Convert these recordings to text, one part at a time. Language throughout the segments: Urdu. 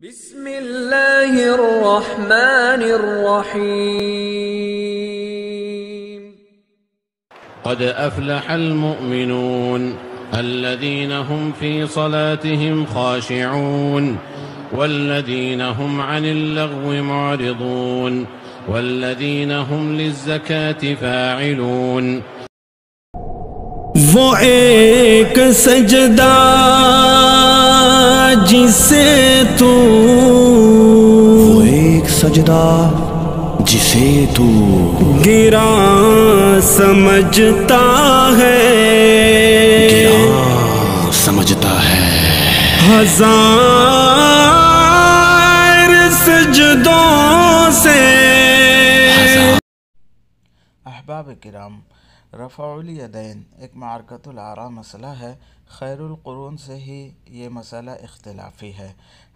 بسم اللہ الرحمن الرحیم قد أفلح المؤمنون الذين هم في صلاتهم خاشعون والذين هم عن اللغو معرضون والذين هم للزكاة فاعلون وہ ایک سجدہ جسے تو گراں سمجھتا ہے ہزار سجدوں سے۔ احباب کرام، رفع الیدین ایک معرکۃ الآراء مسئلہ ہے۔ خیر القرون سے ہی یہ مسئلہ اختلافی ہے۔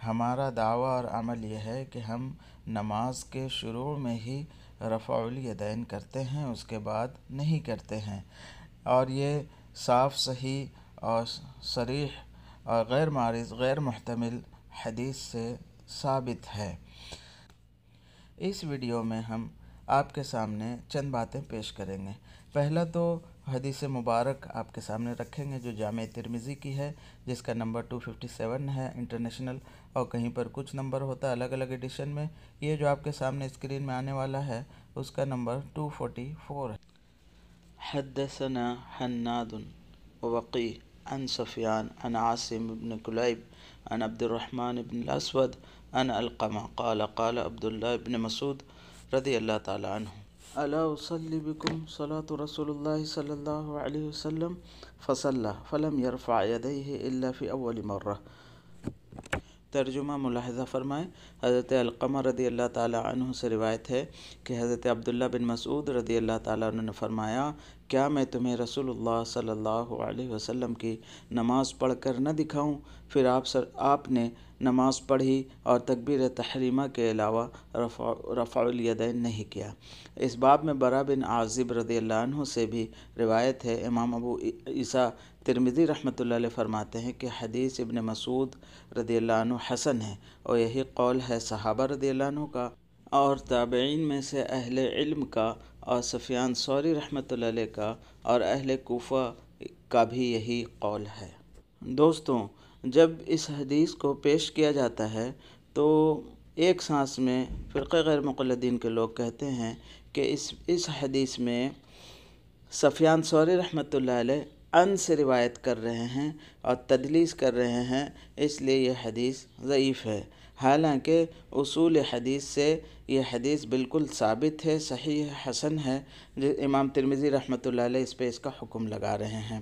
ہمارا دعویٰ اور عمل یہ ہے کہ ہم نماز کے شروع میں ہی رفع الیدین کرتے ہیں، اس کے بعد نہیں کرتے ہیں، اور یہ صاف صحیح اور صریح اور غیر معارض غیر محتمل حدیث سے ثابت ہے۔ اس ویڈیو میں ہم آپ کے سامنے چند باتیں پیش کریں گے۔ پہلا تو حدیث مبارک آپ کے سامنے رکھیں گے جو جامع ترمذی کی ہے، جس کا نمبر 257 ہے انٹرنیشنل، اور کہیں پر کچھ نمبر ہوتا ہے الگ الگ ایڈیشن میں۔ یہ جو آپ کے سامنے اسکرین میں آنے والا ہے اس کا نمبر 244 ہے۔ حدثنا حناد ووقی عن سفیان عن عاصم بن کلیب عن عبد الرحمن بن الاسود عن علقمہ قال قال عبداللہ بن مسعود رضی اللہ تعالی عنہ الا اصلی بکم صلاة رسول اللہ صلی اللہ علیہ وسلم فصلی فلم یرفع یدیہ الا فی اول مرہ۔ ترجمہ ملاحظہ فرمائیں۔ حضرت علقمہ رضی اللہ تعالی عنہ سے روایت ہے کہ حضرت عبداللہ بن مسعود رضی اللہ تعالی عنہ نے فرمایا، کیا میں تمہیں رسول اللہ صلی اللہ علیہ وسلم کی نماز پڑھ کر نہ دکھاؤں؟ پھر آپ نے نماز پڑھی اور تکبیر تحریمہ کے علاوہ رفع الیدین نہیں کیا۔ اس باب میں برا بن عازب رضی اللہ عنہ سے بھی روایت ہے۔ امام ابو عیسیٰ ترمذی رحمۃ اللہ علیہ فرماتے ہیں کہ حدیث ابن مسعود رضی اللہ عنہ حسن ہے، اور یہی قول ہے صحابہ رضی اللہ عنہ کا اور تابعین میں سے اہل علم کا، اور سفیان ثوری رحمۃ اللہ علیہ کا، اور اہل کوفہ کا بھی یہی قول ہے۔ دوستوں، جب اس حدیث کو پیش کیا جاتا ہے تو ایک سانس میں فرقہ غیر مقلدین کے لوگ کہتے ہیں کہ اس حدیث میں سفیان ثوری رحمۃ اللہ علیہ ان سے روایت کر رہے ہیں اور تدلیس کر رہے ہیں، اس لیے یہ حدیث ضعیف ہے، حالانکہ اصول حدیث سے یہ حدیث بالکل ثابت ہے، صحیح حسن ہے۔ امام ترمذی رحمۃ اللہ علیہ اس پہ اس کا حکم لگا رہے ہیں۔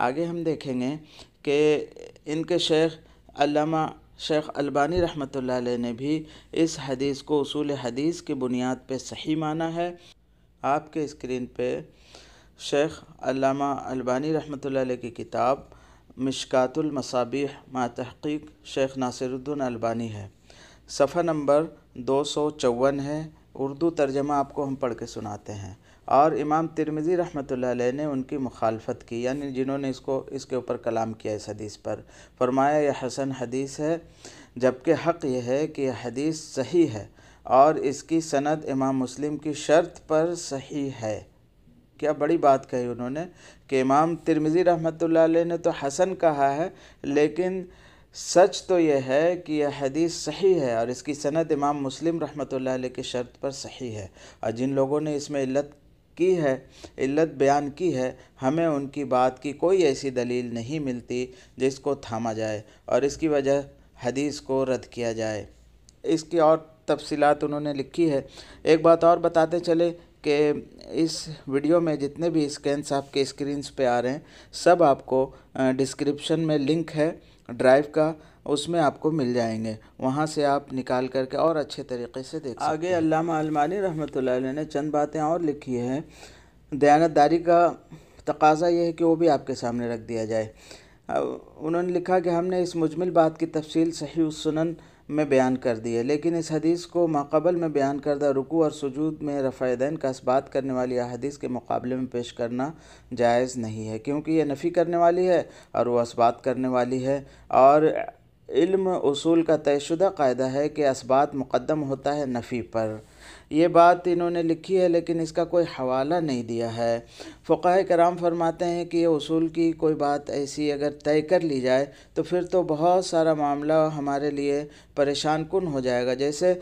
آگے ہم دیکھیں گے کہ ان کے شیخ علامہ شیخ البانی رحمۃ اللہ علیہ نے بھی اس حدیث کو اصول حدیث کی بنیاد پہ صحیح مانا ہے۔ آپ کے اسکرین پہ شیخ علامہ البانی رحمۃ اللہ علیہ کی کتاب مشکات المصابیح مع تحقیق شیخ ناصر الدین البانی ہے، صفحہ نمبر 254 ہے۔ اردو ترجمہ آپ کو ہم پڑھ کے سناتے ہیں۔ اور امام ترمذی رحمۃ اللہ علیہ نے ان کی مخالفت کی، یعنی جنہوں نے اس کے اوپر کلام کیا اس حدیث پر، فرمایا یہ حسن حدیث ہے، جبکہ حق یہ ہے کہ یہ حدیث صحیح ہے اور اس کی سند امام مسلم کی شرط پر صحیح ہے۔ کیا بڑی بات کہی انہوں نے کہ امام ترمذی رحمۃ اللہ علیہ نے تو حسن کہا ہے، لیکن سچ تو یہ ہے کہ یہ حدیث صحیح ہے اور اس کی سند امام مسلم رحمۃ اللہ علیہ کی شرط پر صحیح ہے۔ اور جن لوگوں نے اس میں علت بیان کی ہے، ہمیں ان کی بات کی کوئی ایسی دلیل نہیں ملتی جس کو تھاما جائے اور اس کی وجہ حدیث کو رد کیا جائے۔ اس کی اور تفصیلات انہوں نے لکھی ہے۔ ایک بات اور بتاتے چلے کہ اس ویڈیو میں جتنے بھی اسکینس آپ کے اسکرینز پہ آ رہے ہیں سب آپ کو ڈسکرپشن میں لنک ہے ڈرائیو کا، اس میں آپ کو مل جائیں گے، وہاں سے آپ نکال کر کے اور اچھے طریقے سے دیکھ سکتے ہیں۔ آگے علامہ البانی رحمۃ اللہ علیہ نے چند باتیں اور لکھی ہیں۔ دیانتداری کا تقاضا یہ ہے کہ وہ بھی آپ کے سامنے رکھ دیا جائے۔ انہوں نے لکھا کہ ہم نے اس مجمل بات کی تفصیل صحیح السنن میں بیان کر دی ہے، لیکن اس حدیث کو ماقبل میں بیان کردہ رکوع اور سجود میں رفع یدین کا اثبات کرنے والی احادیث کے مقابلے میں پیش کرنا جائز نہیں ہے، کیونکہ یہ نفی کرنے والی ہے اور وہ اثبات کرنے والی ہے، اور علم اصول کا طے شدہ قاعدہ ہے کہ اثبات مقدم ہوتا ہے نفی پر۔ یہ بات انہوں نے لکھی ہے لیکن اس کا کوئی حوالہ نہیں دیا ہے۔ فقہاء کرام فرماتے ہیں کہ یہ اصول کی کوئی بات ایسی اگر طے کر لی جائے تو پھر تو بہت سارا معاملہ ہمارے لیے پریشان کن ہو جائے گا۔ جیسے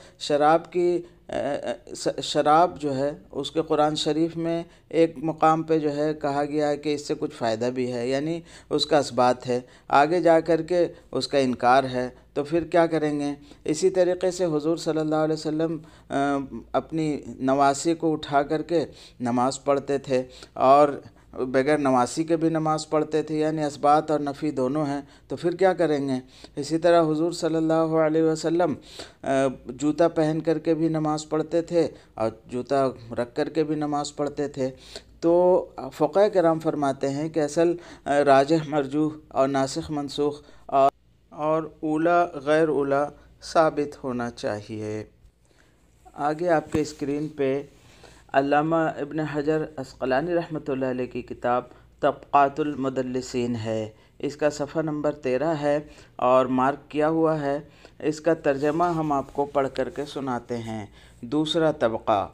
شراب جو ہے اس کے قرآن شریف میں ایک مقام پہ جو ہے کہا گیا ہے کہ اس سے کچھ فائدہ بھی ہے، یعنی اس کا اثبات ہے، آگے جا کر کے اس کا انکار ہے، تو پھر کیا کریں گے؟ اسی طریقے سے حضور صلی اللہ علیہ وسلم اپنی نواسی کو اٹھا کر کے نماز پڑھتے تھے اور بغیر نواسی کے بھی نماز پڑھتے تھے، یعنی اثبات اور نفی دونوں ہیں، تو پھر کیا کریں گے؟ اسی طرح حضور صلی اللہ علیہ وسلم جوتا پہن کر کے بھی نماز پڑھتے تھے اور جوتا رکھ کر کے بھی نماز پڑھتے تھے۔ تو فقہاء کرام فرماتے ہیں کہ اصل راجح مرجوح اور ناسخ منسوخ اور اولا غیر اولا ثابت ہونا چاہیے۔ آگے آپ کے اسکرین پہ علامہ ابن حجر عسقلانی رحمۃ اللہ علیہ کی کتاب طبقات المدلسین ہے۔ اس کا صفحہ نمبر 13 ہے اور مارک کیا ہوا ہے۔ اس کا ترجمہ ہم آپ کو پڑھ کر کے سناتے ہیں۔ دوسرا طبقہ،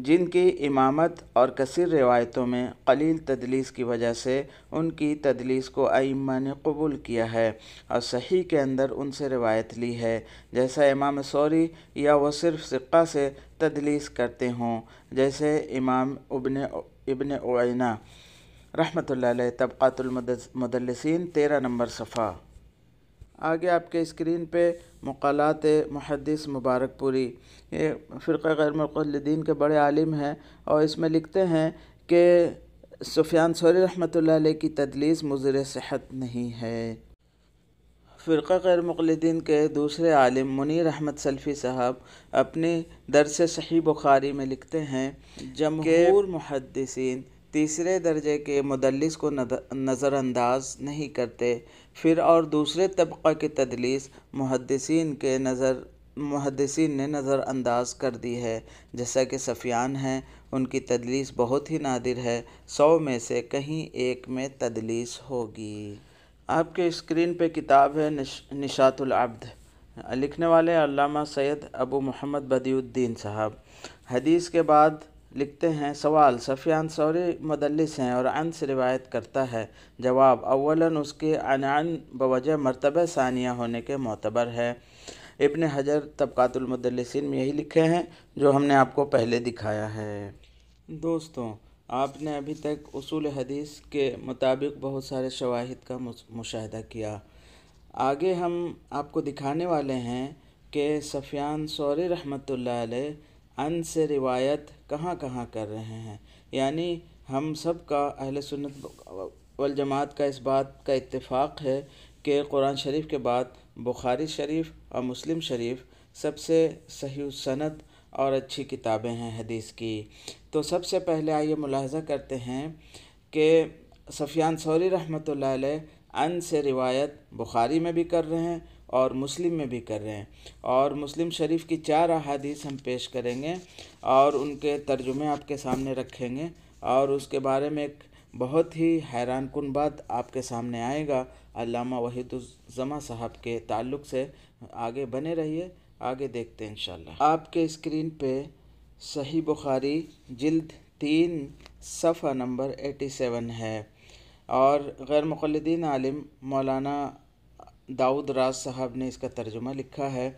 جن کی امامت اور کثیر روایتوں میں قلیل تدلیس کی وجہ سے ان کی تدلیس کو ائمہ نے قبول کیا ہے اور صحیح کے اندر ان سے روایت لی ہے، جیسا امام ثوری، یا وہ صرف ثقہ سے تدلیس کرتے ہوں جیسے امام ابن عیینہ رحمۃ اللہ علیہ۔ طبقات المدلسین 13 نمبر صفحہ۔ آگے آپ کے اسکرین پہ مقالات محدث مبارک پوری، یہ فرقہ غیر مقلدین کے بڑے عالم ہیں، اور اس میں لکھتے ہیں کہ سفیان ثوری رحمۃ اللہ علیہ کی تدلیس مضر صحت نہیں ہے۔ فرقہ غیر مقلدین کے دوسرے عالم منیر احمد سلفی صاحب اپنی درس صحیح بخاری میں لکھتے ہیں، جمہور محدثین تیسرے درجے کے مدلس کو نظر انداز نہیں کرتے، پھر اور دوسرے طبقہ کی تدلیس محدثین نے نظر انداز کر دی ہے، جیسا کہ سفیان ہیں، ان کی تدلیس بہت ہی نادر ہے، 100 میں سے کہیں ایک میں تدلیس ہوگی۔ آپ کے اسکرین پہ کتاب ہے نشاط العبد، لکھنے والے علامہ سید ابو محمد بدیع الدین صاحب۔ حدیث کے بعد لکھتے ہیں، سوال: سفیان ثوری مدلس ہیں اور عن سے روایت کرتا ہے؟ جواب: اولاً اس کے عن بوجہ مرتبہ ثانیہ ہونے کے معتبر ہے۔ ابن حجر طبقات المدلسین میں یہی لکھے ہیں جو ہم نے آپ کو پہلے دکھایا ہے۔ دوستوں، آپ نے ابھی تک اصول حدیث کے مطابق بہت سارے شواہد کا مشاہدہ کیا۔ آگے ہم آپ کو دکھانے والے ہیں کہ سفیان ثوری رحمۃ اللہ علیہ عن سے روایت کہاں کہاں کر رہے ہیں، یعنی ہم سب کا اہل سنت والجماعت کا اس بات کا اتفاق ہے کہ قرآن شریف کے بعد بخاری شریف اور مسلم شریف سب سے صحیح السند اور اچھی کتابیں ہیں حدیث کی۔ تو سب سے پہلے آئیے ملاحظہ کرتے ہیں کہ سفیان ثوری رحمۃ اللہ علیہ عن سے روایت بخاری میں بھی کر رہے ہیں اور مسلم میں بھی کر رہے ہیں، اور مسلم شریف کی 4 احادیث ہم پیش کریں گے اور ان کے ترجمے آپ کے سامنے رکھیں گے، اور اس کے بارے میں ایک بہت ہی حیران کن بات آپ کے سامنے آئے گا علامہ وحید الزماں صاحب کے تعلق سے۔ آگے بنے رہیے، آگے دیکھتے ہیں انشاءاللہ۔ آپ کے اسکرین پہ صحیح بخاری جلد 3 صفحہ نمبر 87 ہے، اور غیر مقلدین عالم مولانا داؤد راز صاحب نے اس کا ترجمہ لکھا ہے،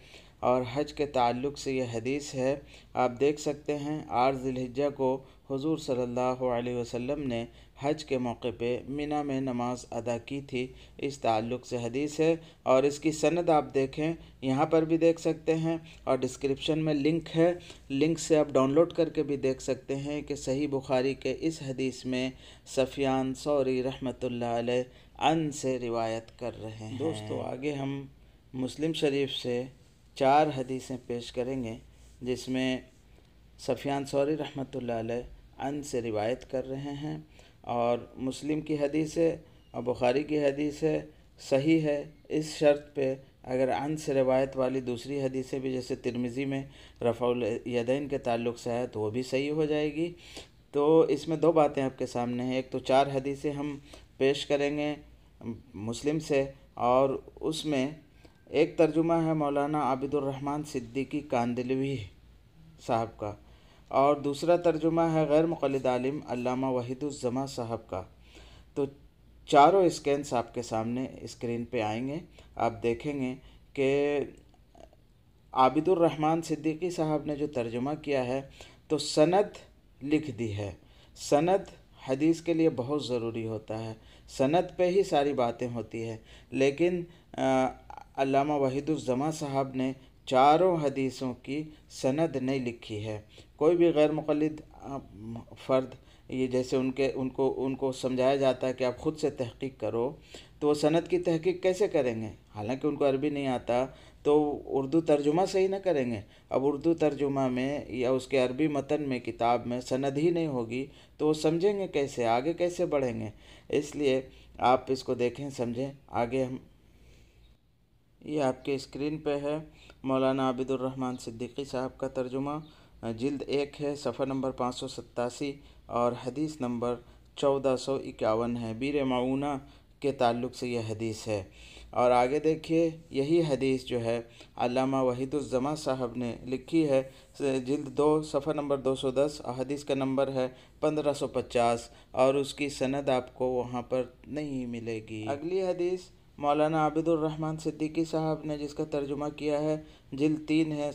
اور حج کے تعلق سے یہ حدیث ہے۔ آپ دیکھ سکتے ہیں 8 ذی الحجہ کو حضور صلی اللہ علیہ وسلم نے حج کے موقع پہ منی میں نماز ادا کی تھی، اس تعلق سے حدیث ہے، اور اس کی سند آپ دیکھیں، یہاں پر بھی دیکھ سکتے ہیں، اور ڈسکرپشن میں لنک ہے، لنک سے آپ ڈاؤن لوڈ کر کے بھی دیکھ سکتے ہیں کہ صحیح بخاری کے اس حدیث میں سفیان ثوری رحمۃ اللہ علیہ عن سے روایت کر رہے ہیں۔ دوستو، آگے ہم مسلم شریف سے 4 حدیثیں پیش کریں گے جس میں سفیان ثوری رحمۃ اللہ علیہ عن سے روایت کر رہے ہیں، اور مسلم کی حدیث ہے اور بخاری کی حدیث ہے، صحیح ہے اس شرط پہ اگر عن سے روایت والی دوسری حدیثیں بھی جیسے ترمذی میں رفع الیدین کے تعلق سے ہے تو وہ بھی صحیح ہو جائے گی۔ تو اس میں 2 باتیں آپ کے سامنے ہیں، ایک تو 4 حدیثیں ہم پیش کریں گے مسلم سے، اور اس میں ایک ترجمہ ہے مولانا عابد الرحمن صدیقی کاندلوی صاحب کا، اور دوسرا ترجمہ ہے غیر مقلد عالم علامہ وحید الزماں صاحب کا۔ تو چاروں اسکینس آپ کے سامنے اسکرین پہ آئیں گے، آپ دیکھیں گے کہ عابد الرحمن صدیقی صاحب نے جو ترجمہ کیا ہے تو سند لکھ دی ہے۔ سند حدیث کے لیے بہت ضروری ہوتا ہے، سند پہ ہی ساری باتیں ہوتی ہیں، لیکن علامہ وحید الزماں صاحب نے چاروں حدیثوں کی سند نہیں لکھی ہے۔ کوئی بھی غیر مقلد فرد، یہ جیسے ان کو سمجھایا جاتا ہے کہ آپ خود سے تحقیق کرو، تو وہ سند کی تحقیق کیسے کریں گے؟ حالانکہ ان کو عربی نہیں آتا تو اردو ترجمہ صحیح نہ کریں گے۔ اب اردو ترجمہ میں یا اس کے عربی متن میں کتاب میں سند ہی نہیں ہوگی تو وہ سمجھیں گے کیسے، آگے کیسے بڑھیں گے؟ اس لیے آپ اس کو دیکھیں، سمجھیں، آگے ہم یہ آپ کے اسکرین پہ ہے مولانا عابد الرحمن صدیقی صاحب کا ترجمہ، جلد 1 ہے، صفحہ نمبر 587 اور حدیث نمبر 1451 ہے۔ بیر معونہ کے تعلق سے یہ حدیث ہے۔ اور آگے دیکھیے، یہی حدیث جو ہے علامہ وحید الزماں صاحب نے لکھی ہے، جلد 2 صفحہ نمبر 210 اور حدیث کا نمبر ہے 1550، اور اس کی سند آپ کو وہاں پر نہیں ملے گی۔ اگلی حدیث مولانا عابد الرحمن صدیقی صاحب نے جس کا ترجمہ کیا ہے، جلد 3 ہے،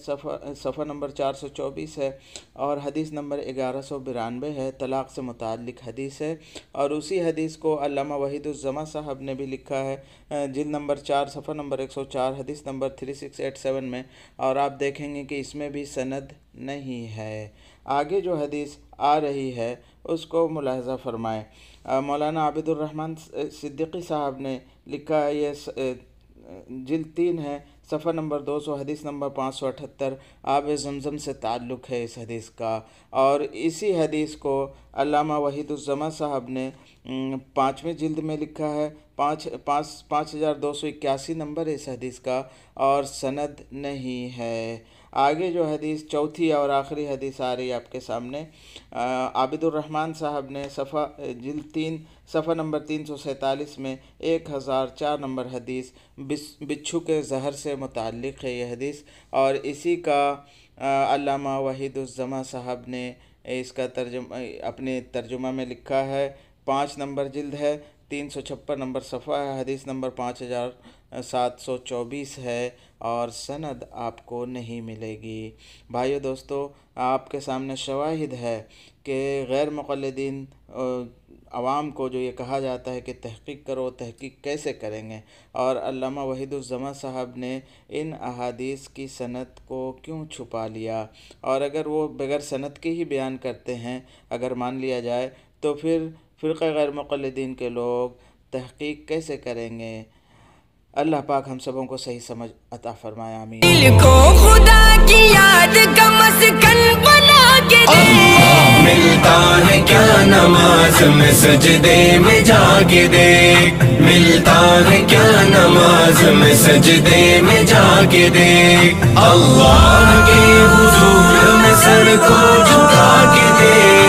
صفحہ نمبر 424 ہے اور حدیث نمبر 1192 ہے، طلاق سے متعلق حدیث ہے۔ اور اسی حدیث کو علامہ وحید الزماں صاحب نے بھی لکھا ہے، جلد نمبر 4 صفحہ نمبر 104 حدیث نمبر 3687 میں، اور آپ دیکھیں گے کہ اس میں بھی سند نہیں ہے۔ آگے جو حدیث آ رہی ہے اس کو ملاحظہ فرمائیں۔ مولانا عابد الرحمن صدیقی صاحب نے لکھا ہے، یہ جلد 3 ہے، صفحہ نمبر 200 حدیث نمبر 578، آب زمزم سے تعلق ہے اس حدیث کا۔ اور اسی حدیث کو علامہ وحید الزماں صاحب نے 5ویں جلد میں لکھا ہے، 5281 نمبر ہے اس حدیث کا، اور سند نہیں ہے۔ آگے جو حدیث چوتھی اور آخری حدیث آ رہی ہے آپ کے سامنے، عابد الرحمن صاحب نے جلد 3 صفحہ نمبر 347 میں 1004 نمبر حدیث، بچھو کے زہر سے متعلق ہے یہ حدیث، اور اسی کا علامہ وحید الزماں صاحب نے اس کا اپنے ترجمہ میں لکھا ہے، 5 نمبر جلد ہے، 356 نمبر صفحہ ہے، حدیث نمبر 5724 ہے، اور سند آپ کو نہیں ملے گی۔ بھائیو دوستو، آپ کے سامنے شواہد ہے کہ غیر مقلدین عوام کو جو یہ کہا جاتا ہے کہ تحقیق کرو، تحقیق کیسے کریں گے؟ اور علامہ وحید الزماں صاحب نے ان احادیث کی سند کو کیوں چھپا لیا؟ اور اگر وہ بغیر سند کے ہی بیان کرتے ہیں، اگر مان لیا جائے، تو پھر فرقہ غیر مقلدین کے لوگ تحقیق کیسے کریں گے؟ اللہ پاک ہم سبوں کو صحیح سمجھ عطا فرمائے، آمین۔ دل کو خدا کی یاد کا مسکن بنا کے دے، ملتا ہے کیا نماز میں سجدے میں جا کے دیکھ، ملتا ہے کیا نماز میں سجدے میں جا کے دیکھ، اللہ کے حضور میں سر کو جھکا کے دیکھ۔